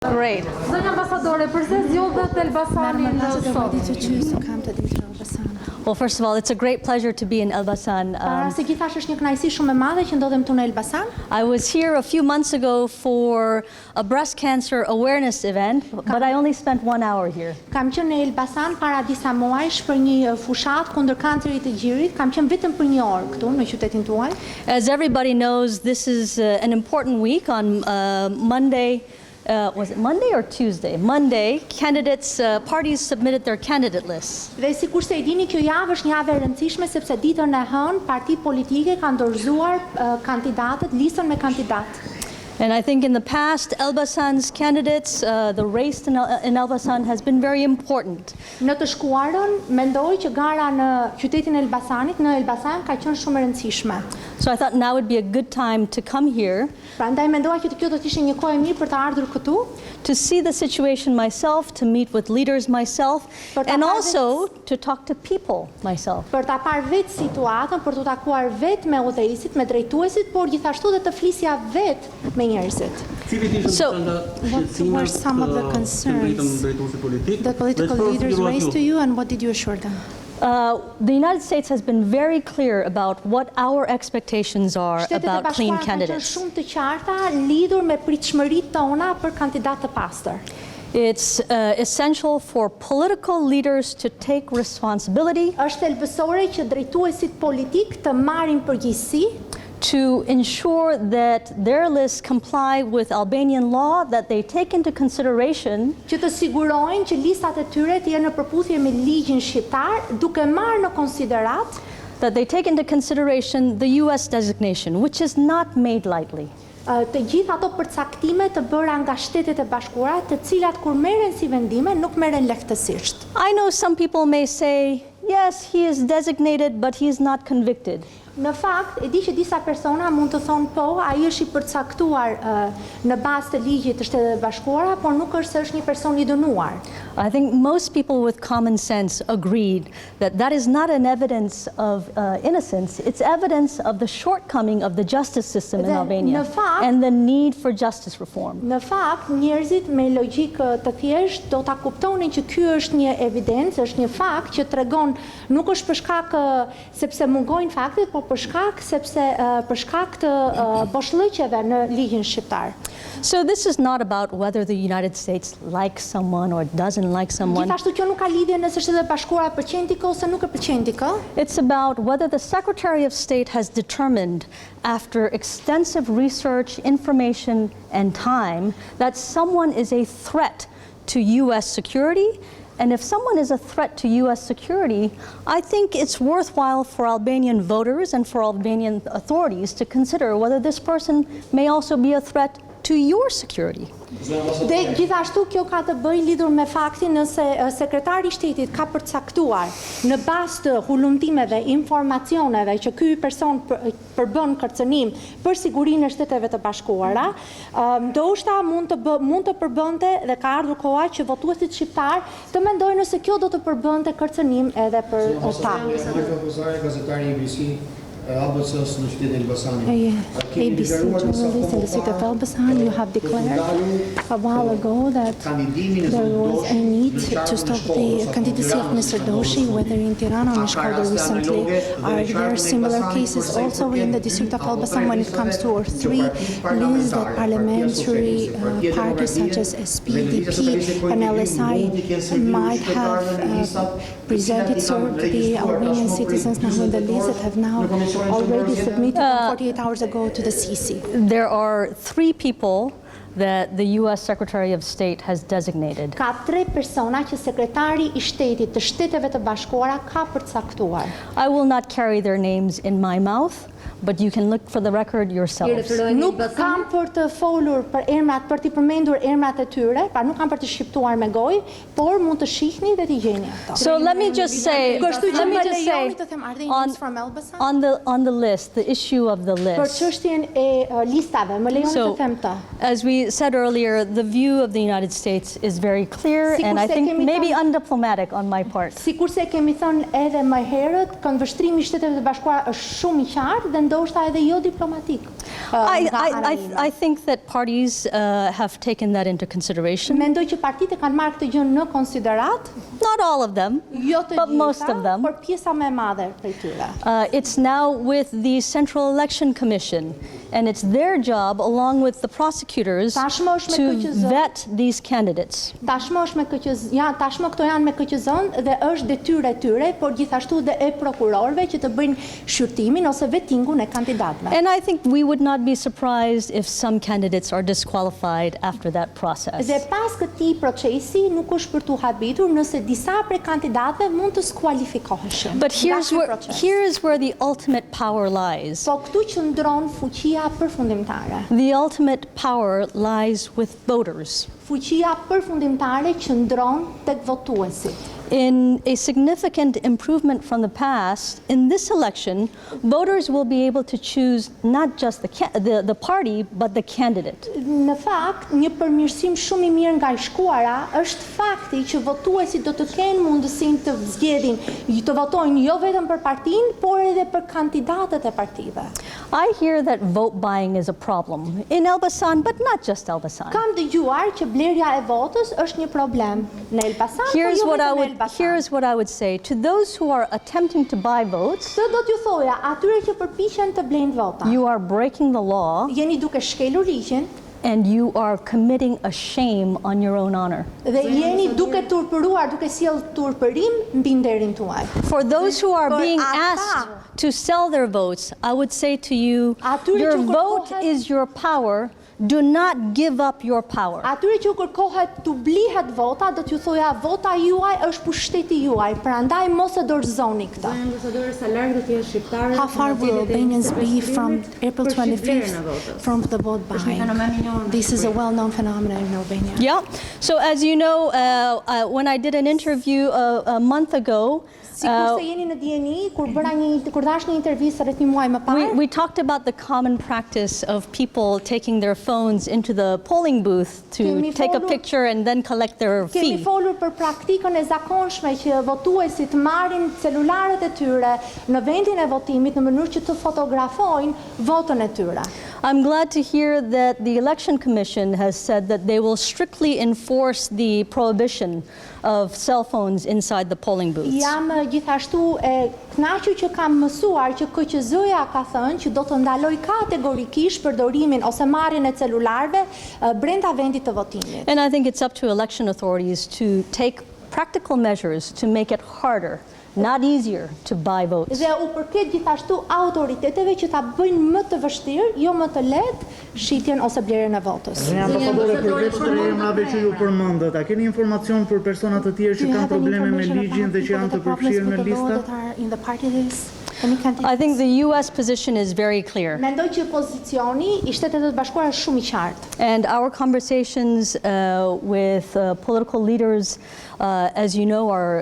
Great. Zënja ambasadore, përse zgjodhet Elbasani në sot? Well, first of all, it's a great pleasure to be in Elbasan. Para se gjithashtu është një kënaqësi shumë e madhe që ndodhem këtu në Elbasan. I was here a few months ago for a breast cancer awareness event, but I only spent 1 hour here. Kam qenë në Elbasan para disa muajsh për një fushat kundër kancerit të gjirit. Kam qenë vetëm për 1 orë këtu në qytetin tuaj. As everybody knows, this is an important week on Monday. Was it Monday or Tuesday? Monday, parties submitted their candidate lists. Dhe sikur se e dini, kjo javë është një javë e rëndësishme sepse ditën e hënë partitë politike kanë dorëzuar kandidatët, listën me kandidatë. And I think in the past, Elbasan's candidates, the race in Elbasan has been very important. Në të shkuarën, mendoj që gara në qytetin e Elbasanit, në Elbasan ka qenë shumë e rëndësishme. So I thought now would be a good time to come here. Prandaj mendova që kjo do të ishte një kohë e mirë për të ardhur këtu. To see the situation myself, to meet with leaders myself, and also to talk to people myself. Për ta parë vetë situatën, për të takuar vetë me votuesit, me drejtuesit, por gjithashtu dhe të flisja vetë me njerëzit. So, what were some of the concerns that political leaders raised to you, and what did you assure them? The United States has been very clear about what our expectations are about clean candidates. Shumë të qarta lidhur me pritshmëritë tona për kandidatë të pastër. It's essential for political leaders to take responsibility. Është thelbësore që drejtuesit politik të marrin përgjegjësi, to ensure that their lists comply with Albanian law, that they take into consideration që të sigurojnë që listat e tyre të jenë në përputhje me ligjin shqiptar, duke marrë në konsiderat that they take into consideration the US designation, which is not made lightly. Të gjithë ato përcaktime të bëra nga Shtetet e Bashkuara, të cilat kur merren si vendime nuk merren lehtësisht. I know some people may say, yes, he is designated, but he is not convicted. Në fakt, e di që disa persona mund të thonë po, ai është i përcaktuar në bazë të ligjit të Shtetit e Bashkuara, por nuk është se është një person i dënuar. I think most people with common sense agreed that that is not an evidence of innocence, it's evidence of the shortcoming of the justice system in Albania and the need for justice reform. Në fakt, njerëzit me logjikë të thjeshtë do ta kuptonin që ky është një evidencë, është një fakt që tregon nuk është për shkak sepse mungojnë faktet, por për shkak të boshllëqeve në ligjin shqiptar. So this is not about whether the United States likes someone or doesn't like someone. Gjithashtu kjo nuk ka lidhje nëse Shtetet e Bashkuara pëlqejnë ti ose nuk e pëlqejnë ti. It's about whether the Secretary of State has determined after extensive research, information and time that someone is a threat to US security. And if someone is a threat to US security, I think it's worthwhile for Albanian voters and for Albanian authorities to consider whether this person may also be a threat to your security. Dhe gjithashtu kjo ka të bëjë lidhur me faktin nëse sekretari i shtetit ka përcaktuar në bazë të hulumtimeve, informacioneve që ky person përbën kërcënim për sigurinë e Shteteve të Bashkuara, ndoshta mund të përbënte dhe ka ardhur koha që votuesit shqiptar të mendojnë nëse kjo do të përbënte kërcënim edhe për ta. ABC në qytetin e Elbasanit. ABC journalist in the city of Elbasan, you have declared a while ago that there was a need to stop the candidacy of Mr. Doshi, whether in Tirana or Shpallur recently. Are there similar cases also in the district of Elbasan when it comes to 3 lists that parliamentary parties such as SPDP and LSI might have presented to the Albanian citizens now in the list that have now already submitted 48 hours ago to the CC? There are 3 people that the US Secretary of State has designated. Ka 3 persona që sekretari i shtetit të Shteteve të Bashkuara ka përcaktuar. I will not carry their names in my mouth, but you can look for the record yourselves. Nuk kam për të folur për emrat, për të përmendur emrat e tyre, pra nuk kam për të shqiptuar me gojë, por mund të shihni dhe të gjeni ato. So let me just say on the list, the issue of the Për list. çështjen e listave, më lejoni të them këtë. As we said earlier, the view of the United States is very clear and I think maybe undiplomatic on my part. Sikurse kemi thënë edhe më herët, këndvështrimi i Shteteve të Bashkuara është shumë i qartë dhe ndoshta edhe jo diplomatik. I think that parties have taken that into consideration. Mendoj që partitë kanë marrë këtë gjë në konsiderat. Not all of them, Jo të but most gjitha, of them. por pjesa më e madhe prej tyre. It's now with the Central Election Commission, and it's their job, along with the prosecutors, Tashmë është me to KQZ. vet these candidates. Tashmë është me KQZ, tashmë këto janë me KQZ-n dhe është detyrë e tyre, por gjithashtu dhe e prokurorëve që të bëjnë shqyrtimin ose vetingun e kandidatëve. And I think we would not be surprised if some candidates are disqualified after that process. Dhe pas këtij procesi nuk është për tu habitur nëse disa prej kandidatëve mund të skualifikoheshin. But nga ky proces. here is where the ultimate power lies. Po këtu qëndron fuqia përfundimtare. The ultimate power lies with voters. Fuqia përfundimtare qëndron tek votuesit. In a significant improvement from the past, in this election, voters will be able to choose not just the party, but the candidate. Në fakt, një përmirësim shumë I mirë nga I shkuara është fakti që votuesit do të kenë mundësinë të zgjedhin, të votojnë jo vetëm për partinë, por edhe për kandidatët e partive. I hear that vote buying is a problem in Elbasani, but not just Elbasani. Kam dëgjuar që blerja e votës është një problem në Elbasan, por Here's jo what vetëm në Elbasan. Here's what I would say to those who are attempting to buy votes. Këtë do t'ju thoja, atyre që përpiqen të blejnë vota. You are breaking the law, Jeni duke shkelur ligjin and you are committing a shame on your own honor. dhe jeni duke turpëruar, duke sjell turpërim mbi nderin tuaj. For those who are Por being ata- asked to sell their votes, I would say to you, Atyre your që vote kërkohet- is your power. Do not give up your power. Atyre që kërkohet të blihet vota, do t'ju thoja vota juaj është pushteti juaj, prandaj mos e dorëzoni këtë. Ambasadorja, sa larg do të jetë shqiptarët? How far will Albanians be from April 25th from the vote buying? This is a well-known phenomenon in Albania. Yeah. So as you know, when I did an interview a month ago, Sikur se jeni në dieni, kur dash një intervistë rreth një muaji më parë, we talked about the common practice of people taking their phones into the polling booth to Kemi take a folur- picture and then collect their kemi fee. folur për praktikën e zakonshme që votuesit marrin celularët e tyre në vendin e votimit në mënyrë që të fotografojnë votën e tyre. I'm glad to hear that the Election Commission has said that they will strictly enforce the prohibition of cell phones inside the polling booths. Jam gjithashtu e kënaqur që kam mësuar që KQZ-ja ka thënë që do të ndaloj kategorikisht përdorimin ose marrjen e celularëve brenda vendit të votimit. And I think it's up to election authorities to take practical measures to make it harder, not easier, to buy votes. Dhe u përket gjithashtu autoriteteve që ta bëjnë më të vështirë, jo më të lehtë, shitjen ose blerjen e votës. Ambasadore, përveç të emrave që ju përmendët, a keni informacion për persona të tjerë Do që you kanë have any probleme me information ligjin about dhe që people janë that të have problems përfshirë with në the law lista? that are in the party list? Any candidates? I think the US position is very clear. Mendoj që pozicioni I Shtetet e Bashkuara është shumë I qartë. And our conversations with political leaders, as you know, are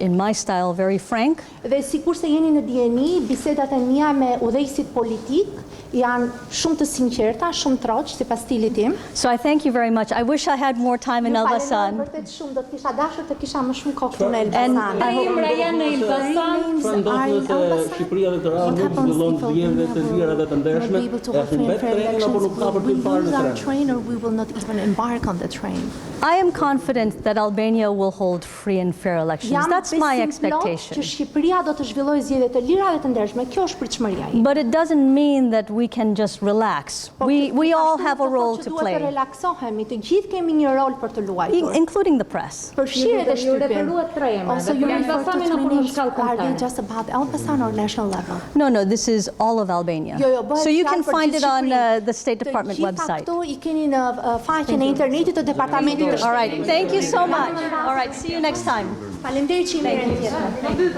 in my style very frank. Dhe sikur se jeni në dieni, bisedat e mia me udhëheqësit politik janë shumë të sinqerta, shumë troq sipas stilit tim. So I thank you very much. I wish I had more time in Ju falenderoj Elbasan. vërtet shumë, do të kisha dashur të kisha më shumë kohë këtu në Elbasan. I hope- Emra janë në Elbasan. Shqipëria dhe Tirana nuk zhvillon zgjedhje të lira dhe të ndershme, e humbet trenin apo nuk ka për të parë në tren. Train or we will not even embark on the train. I am confident that Albania will hold free and fair elections. Jam That's my besim plot expectation. që Shqipëria do të zhvillojë zgjedhje të lira dhe të ndershme. Kjo është pritshmëria ime. But it doesn't mean that we can just relax. We all have a role to Duhet të play, relaksohemi, të gjithë kemi një rol për të luajtur. including the press. Përfshirë edhe Ju shtypin. referuat tre emra. Also, Dhe you për refer to Elbasanin three apo në names. shkallë Are they kombëtare? just about Elbasan or national level? No, this is all of Albania. Jo, bëhet So you fjalë can për find gjithë it on Shqipërinë. the State Department Të gjitha website. këto I keni në faqen e internetit të departamentit të All right, thank you so much. All right, see you next time. Faleminderit që I merrni tjetër.